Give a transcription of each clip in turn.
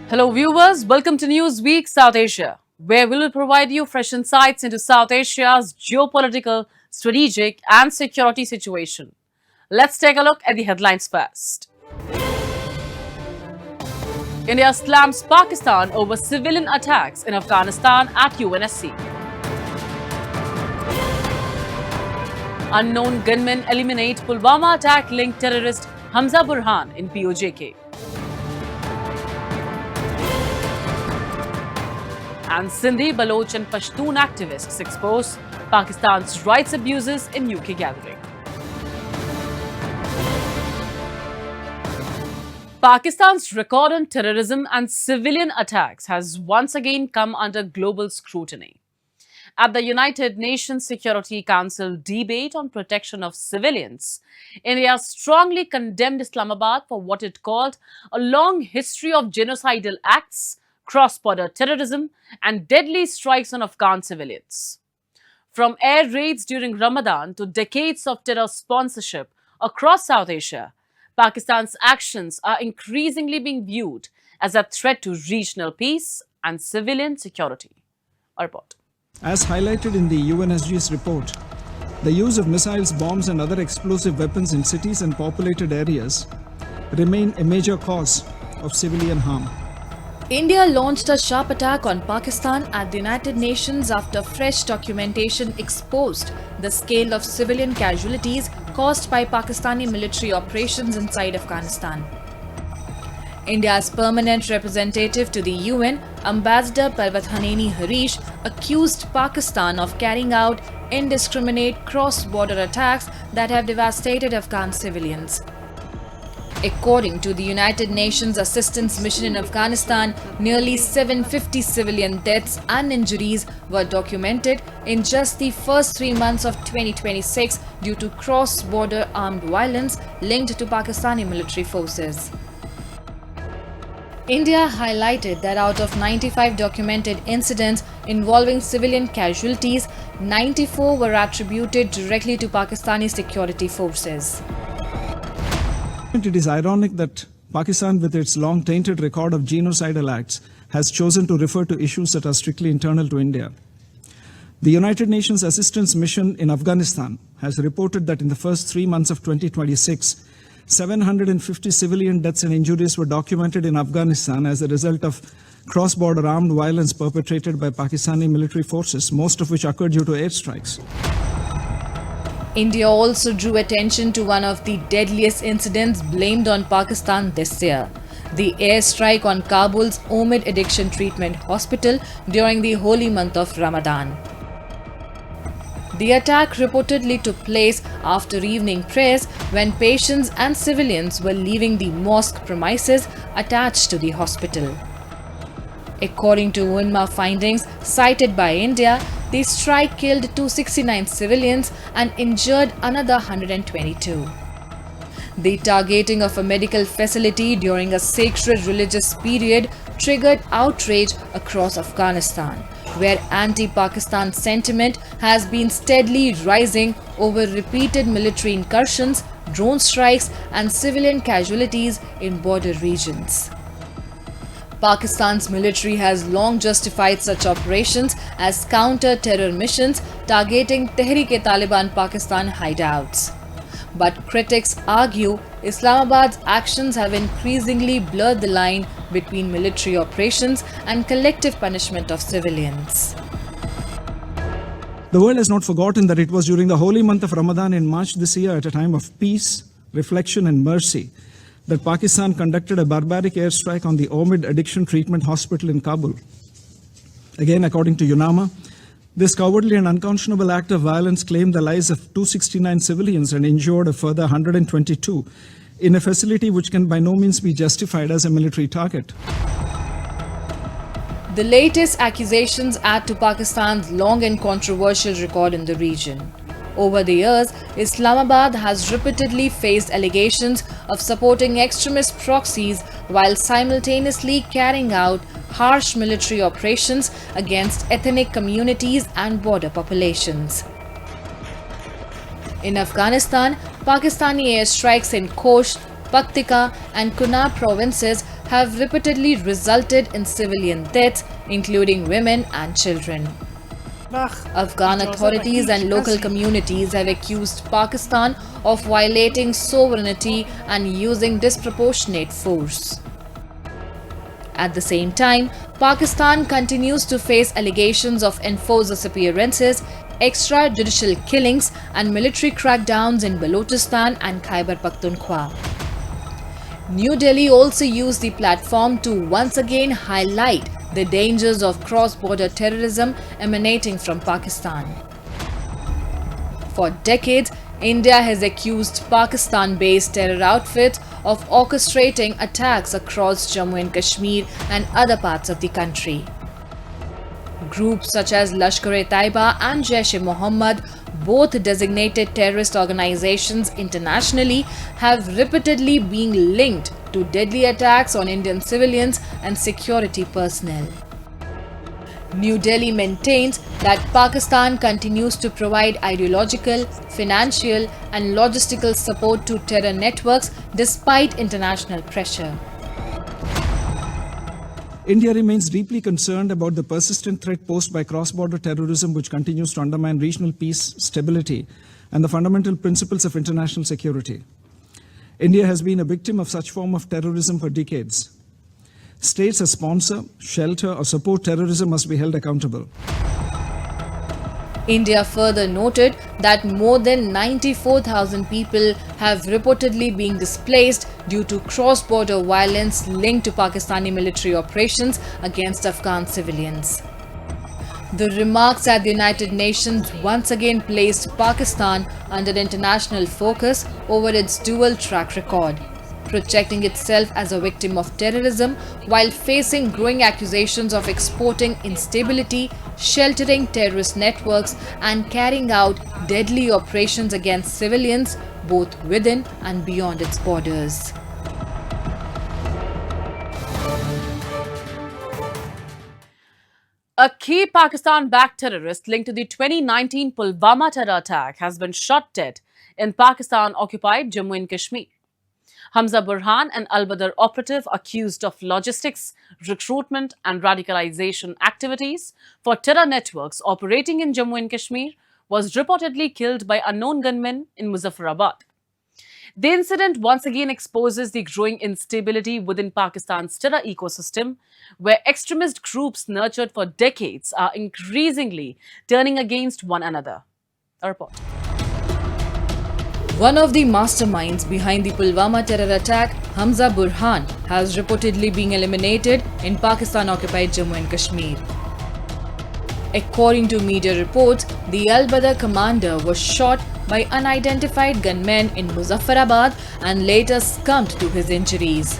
Hello viewers, welcome to Newsweek South Asia, where we will provide you fresh insights into South Asia's geopolitical, strategic and security situation. Let's take a look at the headlines first. India slams Pakistan over civilian attacks in Afghanistan at UNSC. Unknown gunmen eliminate Pulwama attack-linked terrorist Hamza Burhan in POJK. And Sindhi, Baloch and Pashtun activists expose Pakistan's rights abuses in UK gathering. Pakistan's record on terrorism and civilian attacks has once again come under global scrutiny. At the United Nations Security Council debate on protection of civilians, India strongly condemned Islamabad for what it called a long history of genocidal acts, cross-border terrorism and deadly strikes on Afghan civilians. From air raids during Ramadan to decades of terror sponsorship across South Asia, Pakistan's actions are increasingly being viewed as a threat to regional peace and civilian security. A report. As highlighted in the UNSG's report, the use of missiles, bombs and other explosive weapons in cities and populated areas remain a major cause of civilian harm. India launched a sharp attack on Pakistan at the United Nations after fresh documentation exposed the scale of civilian casualties caused by Pakistani military operations inside Afghanistan. India's permanent representative to the UN, Ambassador Parvat Haneni Harish, accused Pakistan of carrying out indiscriminate cross-border attacks that have devastated Afghan civilians. According to the United Nations Assistance Mission in Afghanistan, nearly 750 civilian deaths and injuries were documented in just the first 3 months of 2026 due to cross-border armed violence linked to Pakistani military forces. India highlighted that out of 95 documented incidents involving civilian casualties, 94 were attributed directly to Pakistani security forces. It is ironic that Pakistan, with its long tainted record of genocidal acts, has chosen to refer to issues that are strictly internal to India. The United Nations Assistance Mission in Afghanistan has reported that in the first 3 months of 2026, 750 civilian deaths and injuries were documented in Afghanistan as a result of cross-border armed violence perpetrated by Pakistani military forces, most of which occurred due to airstrikes. India also drew attention to one of the deadliest incidents blamed on Pakistan this year, the airstrike on Kabul's Omid Addiction Treatment Hospital during the holy month of Ramadan. The attack reportedly took place after evening prayers when patients and civilians were leaving the mosque premises attached to the hospital. According to UNMA findings cited by India, the strike killed 269 civilians and injured another 122. The targeting of a medical facility during a sacred religious period triggered outrage across Afghanistan, where anti-Pakistan sentiment has been steadily rising over repeated military incursions, drone strikes and civilian casualties in border regions. Pakistan's military has long justified such operations as counter-terror missions targeting Tehreek-e-Taliban Pakistan hideouts. But critics argue Islamabad's actions have increasingly blurred the line between military operations and collective punishment of civilians. The world has not forgotten that it was during the holy month of Ramadan in March this year, at a time of peace, reflection and mercy, that Pakistan conducted a barbaric airstrike on the Omid Addiction Treatment Hospital in Kabul. Again, according to UNAMA, this cowardly and unconscionable act of violence claimed the lives of 269 civilians and injured a further 122 in a facility which can by no means be justified as a military target. The latest accusations add to Pakistan's long and controversial record in the region. Over the years, Islamabad has repeatedly faced allegations of supporting extremist proxies while simultaneously carrying out harsh military operations against ethnic communities and border populations. In Afghanistan, Pakistani airstrikes in Khost, Paktika and Kunar provinces have repeatedly resulted in civilian deaths, including women and children. Afghan authorities and local communities have accused Pakistan of violating sovereignty and using disproportionate force. At the same time, Pakistan continues to face allegations of enforced disappearances, extrajudicial killings, and military crackdowns in Balochistan and Khyber Pakhtunkhwa. New Delhi also used the platform to once again highlight the dangers of cross-border terrorism emanating from Pakistan. For decades, India has accused Pakistan-based terror outfits of orchestrating attacks across Jammu and Kashmir and other parts of the country. Groups such as Lashkar-e-Taiba and Jaish-e-Mohammed, both designated terrorist organizations internationally, have repeatedly been linked to deadly attacks on Indian civilians and security personnel. New Delhi maintains that Pakistan continues to provide ideological, financial, and logistical support to terror networks despite international pressure. India remains deeply concerned about the persistent threat posed by cross-border terrorism, which continues to undermine regional peace, stability, and the fundamental principles of international security. India has been a victim of such form of terrorism for decades. States that sponsor, shelter, or support terrorism must be held accountable. India further noted that more than 94,000 people have reportedly been displaced due to cross-border violence linked to Pakistani military operations against Afghan civilians. The remarks at the United Nations once again placed Pakistan under international focus over its dual track record, projecting itself as a victim of terrorism while facing growing accusations of exporting instability, sheltering terrorist networks, and carrying out deadly operations against civilians both within and beyond its borders. A key Pakistan-backed terrorist linked to the 2019 Pulwama terror attack has been shot dead in Pakistan-occupied Jammu and Kashmir. Hamza Burhan, an Al-Badr operative accused of logistics, recruitment and radicalization activities for terror networks operating in Jammu and Kashmir, was reportedly killed by unknown gunmen in Muzaffarabad. The incident once again exposes the growing instability within Pakistan's terror ecosystem, where extremist groups nurtured for decades are increasingly turning against one another. A report. One of the masterminds behind the Pulwama terror attack, Hamza Burhan, has reportedly been eliminated in Pakistan-occupied Jammu and Kashmir. According to media reports, the Al-Badr commander was shot by unidentified gunmen in Muzaffarabad and later succumbed to his injuries.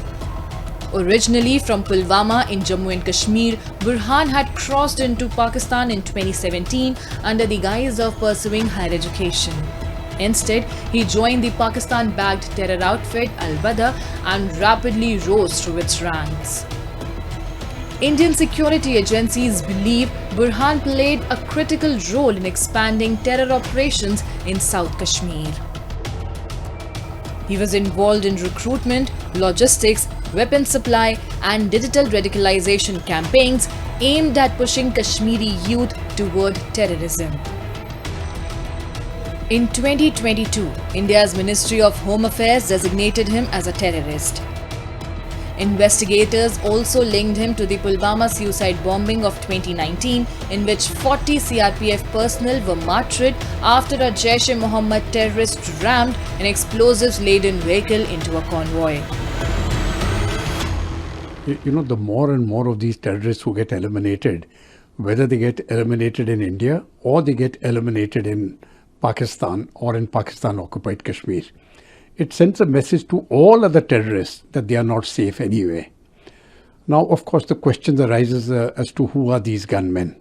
Originally from Pulwama in Jammu and Kashmir, Burhan had crossed into Pakistan in 2017 under the guise of pursuing higher education. Instead, he joined the Pakistan-backed terror outfit Al-Badr and rapidly rose through its ranks. Indian security agencies believe Burhan played a critical role in expanding terror operations in South Kashmir. He was involved in recruitment, logistics, weapons supply, and digital radicalization campaigns aimed at pushing Kashmiri youth toward terrorism. In 2022, India's Ministry of Home Affairs designated him as a terrorist. Investigators also linked him to the Pulwama suicide bombing of 2019, in which 40 CRPF personnel were martyred after a Jaish-e-Mohammed terrorist rammed an explosives-laden vehicle into a convoy. You know, the more and more of these terrorists who get eliminated, whether they get eliminated in India or they get eliminated in Pakistan or in Pakistan-occupied Kashmir, it sends a message to all other terrorists that they are not safe anyway. Now, of course, the question arises as to who are these gunmen.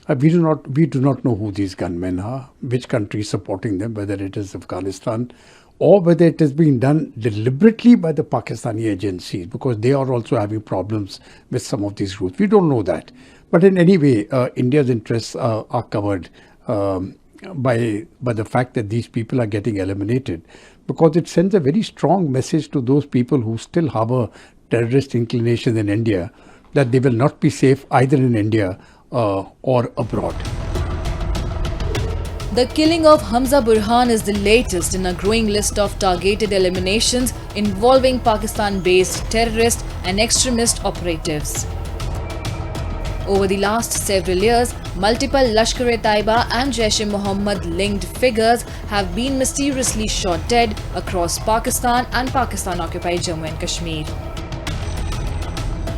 We do not know who these gunmen are, which country is supporting them, whether it is Afghanistan or whether it is being done deliberately by the Pakistani agencies, because they are also having problems with some of these groups. We don't know that. But in any way, India's interests are covered by the fact that these people are getting eliminated, because it sends a very strong message to those people who still harbor terrorist inclinations in India, that they will not be safe either in India or abroad. The killing of Hamza Burhan is the latest in a growing list of targeted eliminations involving Pakistan-based terrorist and extremist operatives. Over the last several years, multiple Lashkar-e-Taiba and Jaish-e-Mohammed linked figures have been mysteriously shot dead across Pakistan and Pakistan-occupied Jammu and Kashmir.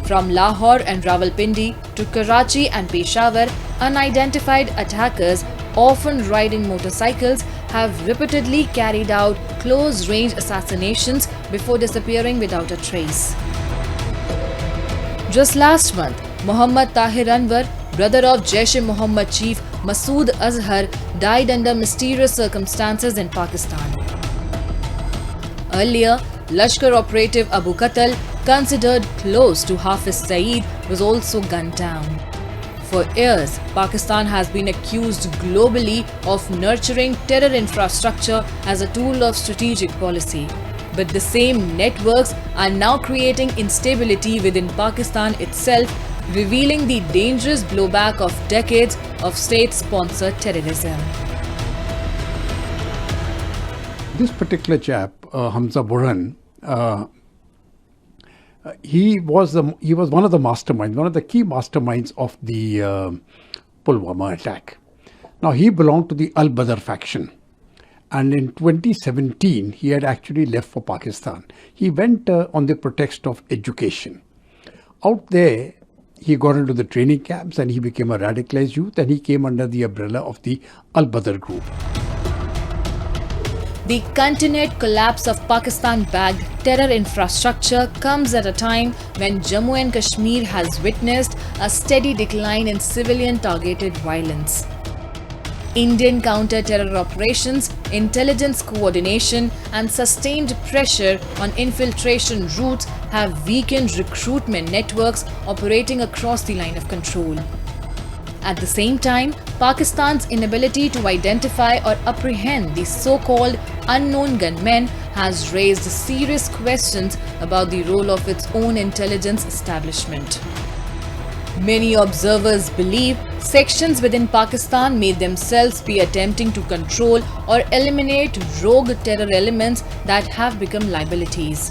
From Lahore and Rawalpindi to Karachi and Peshawar, unidentified attackers, often riding motorcycles, have repeatedly carried out close-range assassinations before disappearing without a trace. Just last month, Muhammad Tahir Anwar, brother of Jaish-e-Mohammed chief Masood Azhar, died under mysterious circumstances in Pakistan. Earlier, Lashkar operative Abu Qatal, considered close to Hafiz Saeed, was also gunned down. For years, Pakistan has been accused globally of nurturing terror infrastructure as a tool of strategic policy. But the same networks are now creating instability within Pakistan itself, revealing the dangerous blowback of decades of state-sponsored terrorism. This particular chap, Hamza Burhan, he was one of the masterminds, one of the key masterminds of the Pulwama attack. Now, he belonged to the Al-Badr faction. And in 2017, he had actually left for Pakistan. He went on the pretext of education. Out there, he got into the training camps and he became a radicalized youth, and he came under the umbrella of the Al-Badr group. The continued collapse of Pakistan-backed terror infrastructure comes at a time when Jammu and Kashmir has witnessed a steady decline in civilian-targeted violence. Indian counter-terror operations, intelligence coordination, and sustained pressure on infiltration routes have weakened recruitment networks operating across the line of control. At the same time, Pakistan's inability to identify or apprehend the so-called unknown gunmen has raised serious questions about the role of its own intelligence establishment. Many observers believe sections within Pakistan may themselves be attempting to control or eliminate rogue terror elements that have become liabilities.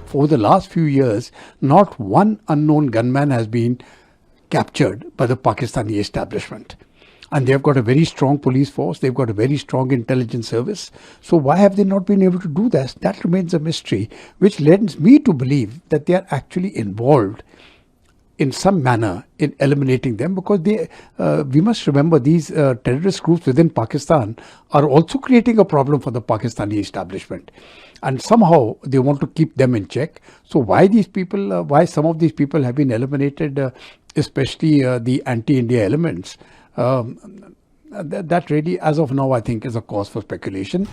For the last few years, not one unknown gunman has been captured by the Pakistani establishment. And they've got a very strong police force, they've got a very strong intelligence service. So why have they not been able to do that? That remains a mystery, which lends me to believe that they are actually involved in some manner in eliminating them, because we must remember these terrorist groups within Pakistan are also creating a problem for the Pakistani establishment. And somehow they want to keep them in check. So why some of these people have been eliminated, especially the anti-India elements, that really, as of now, I think is a cause for speculation.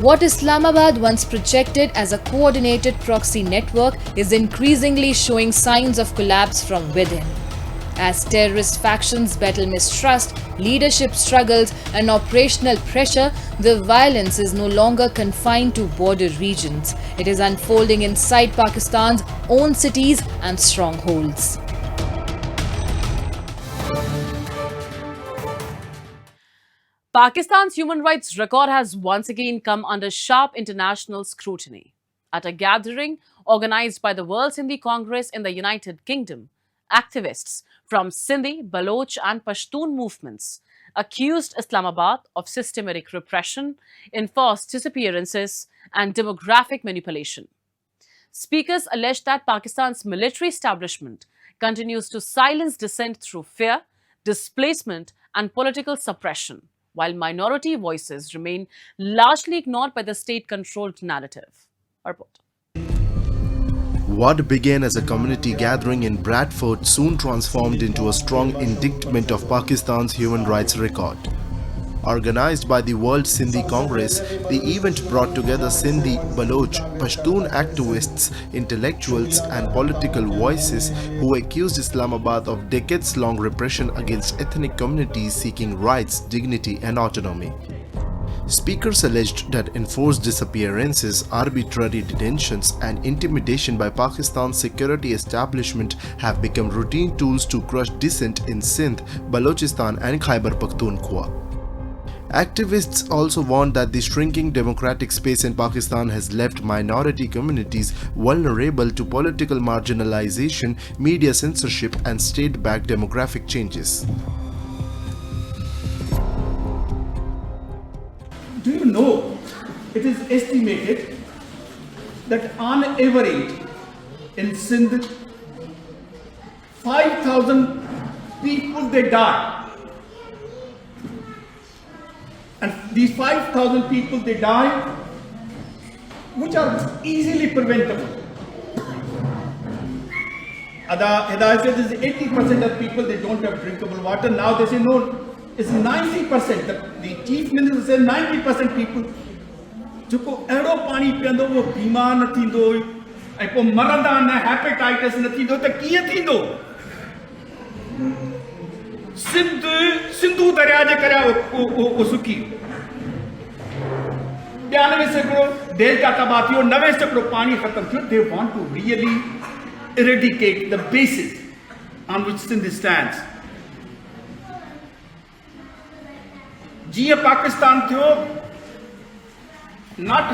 What Islamabad once projected as a coordinated proxy network is increasingly showing signs of collapse from within. As terrorist factions battle mistrust, leadership struggles, and operational pressure, the violence is no longer confined to border regions. It is unfolding inside Pakistan's own cities and strongholds. Pakistan's human rights record has once again come under sharp international scrutiny. At a gathering organized by the World Sindhi Congress in the United Kingdom, activists from Sindhi, Baloch and Pashtun movements accused Islamabad of systematic repression, enforced disappearances and demographic manipulation. Speakers alleged that Pakistan's military establishment continues to silence dissent through fear, displacement and political suppression, while minority voices remain largely ignored by the state-controlled narrative. Report. What began as a community gathering in Bradford soon transformed into a strong indictment of Pakistan's human rights record. Organized by the World Sindhi Congress, the event brought together Sindhi, Baloch, Pashtun activists, intellectuals and political voices who accused Islamabad of decades-long repression against ethnic communities seeking rights, dignity and autonomy. Speakers alleged that enforced disappearances, arbitrary detentions, and intimidation by Pakistan's security establishment have become routine tools to crush dissent in Sindh, Balochistan, and Khyber Pakhtunkhwa. Activists also warned that the shrinking democratic space in Pakistan has left minority communities vulnerable to political marginalization, media censorship, and state-backed demographic changes. Do you know, it is estimated that on average in Sindh, 5,000 people they die. And these 5,000 people they die, which are easily preventable. Hidayat said this is 80% of people they don't have drinkable water. Now they say no, it's 90%. The chief minister said 90% people जो को अड़ो पानी पींदो वो बीमार न थींदो ऐं पोइ मरंदा न हेपेटाइटिस न थींदो त कीअं थींदो सिंधु दरिया जे करे वो सुकी 92 सैकड़ो डेल्टा तबाह थियो 90 सैकड़ो पानी खत्म थियो they want to really eradicate the basis on which Sindh stands. जीअं पाकिस्तान थियो not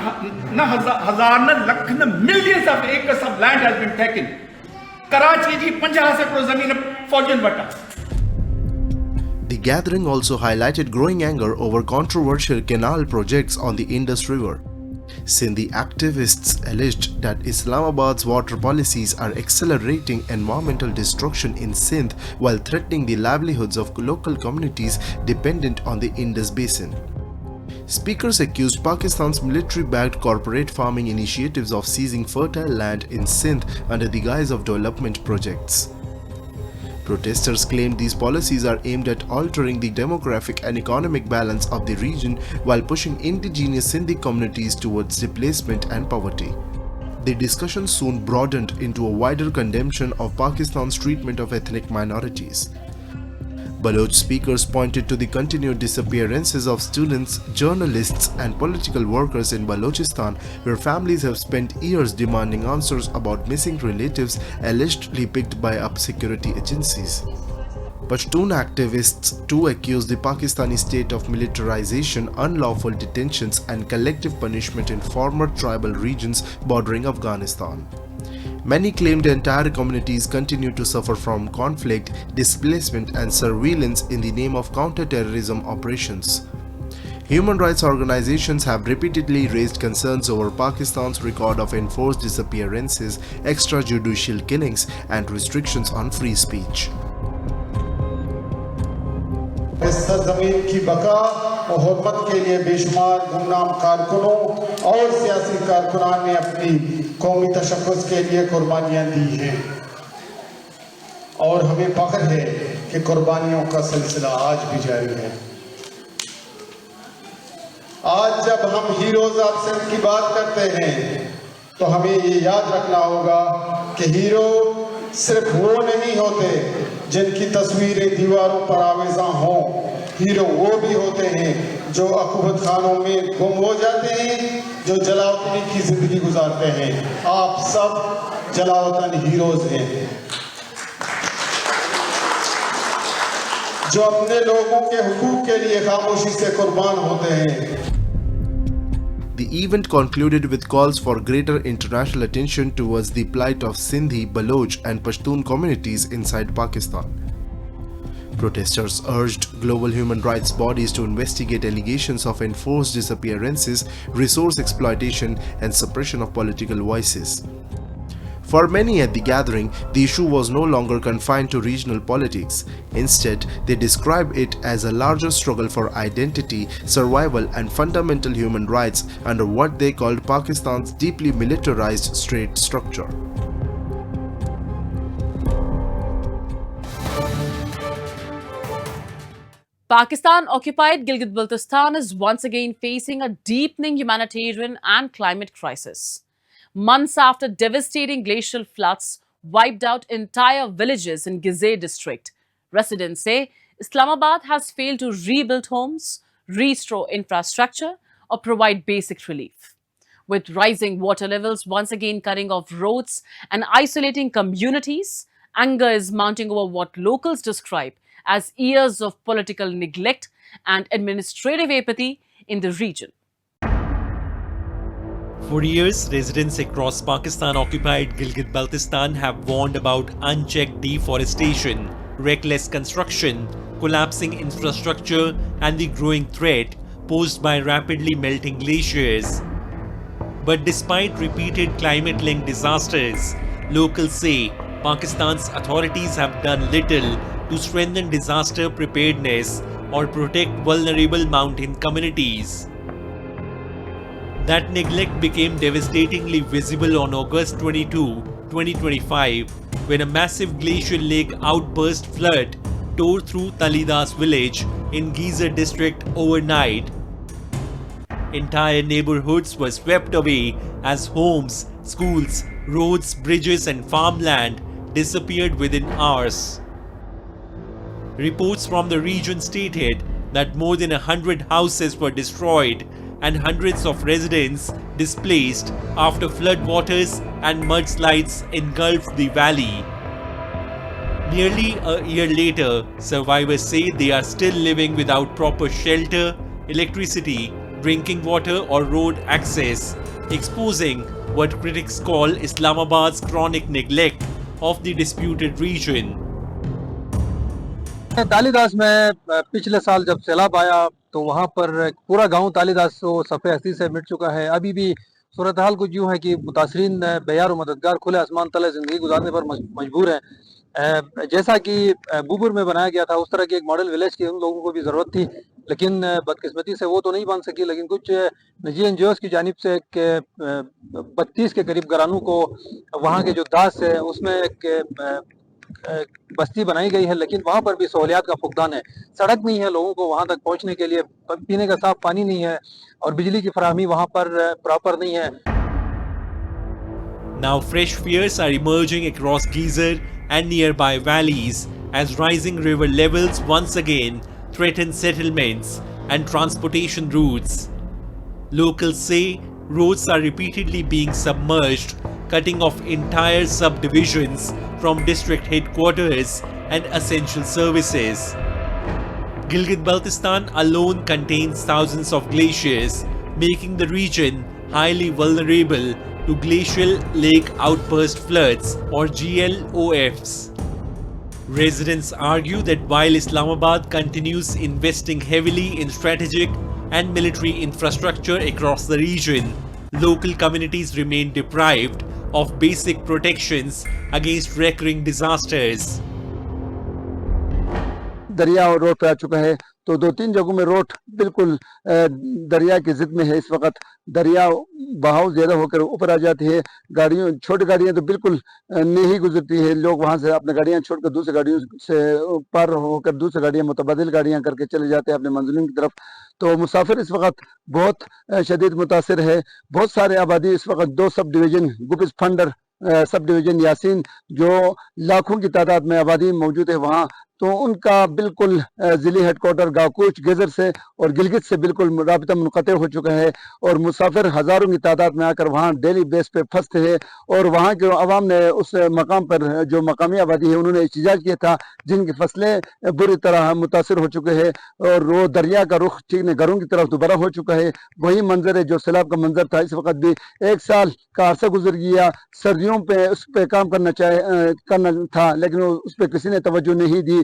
हजार न लख न millions of acres of land has been taken. Karachi जी 50 सैकड़ो ज़मीन फौजन वटा. The gathering also highlighted growing anger over controversial canal projects on the Indus River. Sindhi activists alleged that Islamabad's water policies are accelerating environmental destruction in Sindh while threatening the livelihoods of local communities dependent on the Indus basin. Speakers accused Pakistan's military-backed corporate farming initiatives of seizing fertile land in Sindh under the guise of development projects. Protesters claimed these policies are aimed at altering the demographic and economic balance of the region while pushing indigenous Sindhi communities towards displacement and poverty. The discussion soon broadened into a wider condemnation of Pakistan's treatment of ethnic minorities. Baloch speakers pointed to the continued disappearances of students, journalists, and political workers in Balochistan, where families have spent years demanding answers about missing relatives allegedly picked by up security agencies. Pashtun activists too accused the Pakistani state of militarization, unlawful detentions, and collective punishment in former tribal regions bordering Afghanistan. Many claimed entire communities continue to suffer from conflict, displacement, and surveillance in the name of counter-terrorism operations. Human rights organizations have repeatedly raised concerns over Pakistan's record of enforced disappearances, extrajudicial killings, and restrictions on free speech. इस सरजमीन की बका और हुर्मत के लिए बेशुमार गुमनाम कारकुनों और सियासी कारकुनान ने अपनी कौमी तशक्कुस के लिए कुर्बानियां दी हैं और हमें फख्र है कि कुर्बानियों का सिलसिला आज भी जारी है. आज जब हम हीरोज ऑफ सिंध की बात करते हैं तो हमें ये याद रखना होगा कि हीरो सिर्फ वो नहीं होते जिनकी तस्वीरें दीवारों पर आवेज़ा हों. हीरो वो भी होते हैं जो अकुबत खानों में गुम हो जाते हैं, जो जलावतनी की जिंदगी गुजारते हैं. आप सब जलावतन हीरोज हैं जो अपने लोगों के हुकूक के लिए खामोशी से कुर्बान होते हैं. The event concluded with calls for greater international attention towards the plight of Sindhi, Baloch, and Pashtun communities inside Pakistan. Protesters urged global human rights bodies to investigate allegations of enforced disappearances, resource exploitation, and suppression of political voices. For many at the gathering, the issue was no longer confined to regional politics. Instead, they described it as a larger struggle for identity, survival, and fundamental human rights under what they called Pakistan's deeply militarized state structure. Pakistan-occupied Gilgit-Baltistan is once again facing a deepening humanitarian and climate crisis. Months after devastating glacial floods wiped out entire villages in Gizeh district, residents say Islamabad has failed to rebuild homes, restore infrastructure, or provide basic relief. With rising water levels once again cutting off roads and isolating communities, anger is mounting over what locals describe as years of political neglect and administrative apathy in the region. For years, residents across Pakistan-occupied Gilgit-Baltistan have warned about unchecked deforestation, reckless construction, collapsing infrastructure, and the growing threat posed by rapidly melting glaciers. But despite repeated climate-linked disasters, locals say Pakistan's authorities have done little to strengthen disaster preparedness or protect vulnerable mountain communities. That neglect became devastatingly visible on August 22, 2025, when a massive glacial lake outburst flood tore through Talidas village in Gezer district overnight. Entire neighborhoods were swept away as homes, schools, roads, bridges and farmland disappeared within hours. Reports from the region stated that more than 100 houses were destroyed and hundreds of residents displaced after floodwaters and mudslides engulfed the valley. Nearly a year later, survivors say they are still living without proper shelter, electricity, drinking water or road access, exposing what critics call Islamabad's chronic neglect of the disputed region. तालीदास में पिछले साल जब सैलाब आया तो वहाँ पर पूरा गांव तालीदास सफ़े हस्ती से मिट चुका है। अभी भी सूरत हाल कुछ यूँ है कि मुतासरीन बेयार और मददगार खुले आसमान तले ज़िंदगी गुजारने पर मजबूर हैं। जैसा कि बुबुर में बनाया गया था उस तरह की एक मॉडल विलेज की उन लोगों को भी ज़रूरत थी, लेकिन बदकिस्मती से वो तो नहीं बन सकी। लेकिन कुछ निजी NGOs की जानिब से 32 के करीब घरानों को वहाँ के जो दास है उसमें एक बस्ती बनाई गई है, लेकिन वहाँ पर भी सहूलियात का फुकदान है। सड़क नहीं है लोगों को वहाँ तक पहुँचने के लिए, पीने का साफ पानी नहीं है और बिजली की फराहमी वहाँ पर प्रॉपर नहीं है। Now fresh fears are emerging across Gezer and nearby valleys as rising river levels once again threaten settlements and transportation routes. Locals say roads are repeatedly being submerged, cutting off entire subdivisions from district headquarters and essential services. Gilgit-Baltistan alone contains thousands of glaciers, making the region highly vulnerable to glacial lake outburst floods or GLOFs. Residents argue that while Islamabad continues investing heavily in strategic and military infrastructure across the region, local communities remain deprived of basic protections against recurring disasters. दरिया और road पे आ चुका है, तो 2-3 जगहों में road बिल्कुल दरिया की जिद में है। इस वक्त दरिया बहाव ज्यादा होकर ऊपर आ जाती है। गाड़ियों, छोटी गाड़ियां तो बिल्कुल नहीं गुजरती है। लोग वहां से अपनी गाड़ियां छोड़कर दूसरी गाड़ियों से पार होकर दूसरी गाड़ियां मुतबादिल गाड़ियां करके चले जाते हैं अपने मंजिलों की तरफ। तो मुसाफिर इस वक्त बहुत शदीद मुतासिर है। बहुत सारे आबादी इस वक्त 2 सब डिवीजन गुपिस फंडर सब डिवीजन यासीन जो लाखों की तादाद में आबादी मौजूद है वहाँ, तो उनका बिल्कुल जिले हेडक्वार्टर गावकुच गेजर से और गिलगित से बिल्कुल राबिता मुनक़ते हो चुका है और मुसाफिर हज़ारों की तादाद में आकर वहाँ डेली बेस पे फंसते हैं। और वहाँ के अवाम ने उस मकाम पर जो मकामी आबादी है उन्होंने एहतजाज किया था, जिनकी फसलें बुरी तरह मुतासर हो चुके हैं और वो दरिया का रुख ठीक ने घरों की तरफ दोबारा हो चुका है। वही मंजर है जो सैलाब का मंजर था। इस वक्त भी 1 साल का अरसा गुजर गया, सर्दियों पे उस पर काम करना था, लेकिन उस पर किसी ने तवज्जो नहीं दी।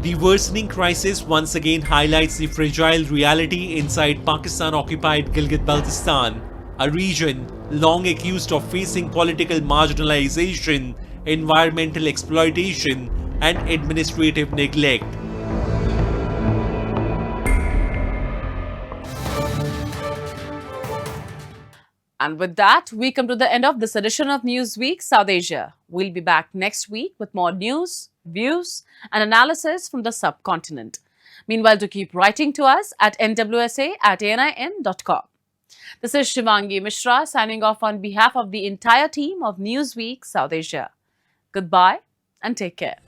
The worsening crisis once again highlights the fragile reality inside Pakistan-occupied Gilgit-Baltistan, a region long accused of facing political marginalization, environmental exploitation, and administrative neglect. And with that, we come to the end of this edition of Newsweek South Asia. We'll be back next week with more news, views, and analysis from the subcontinent. Meanwhile, do keep writing to us at nwsa@anin.com. This is Shivangi Mishra signing off on behalf of the entire team of Newsweek South Asia. Goodbye and take care.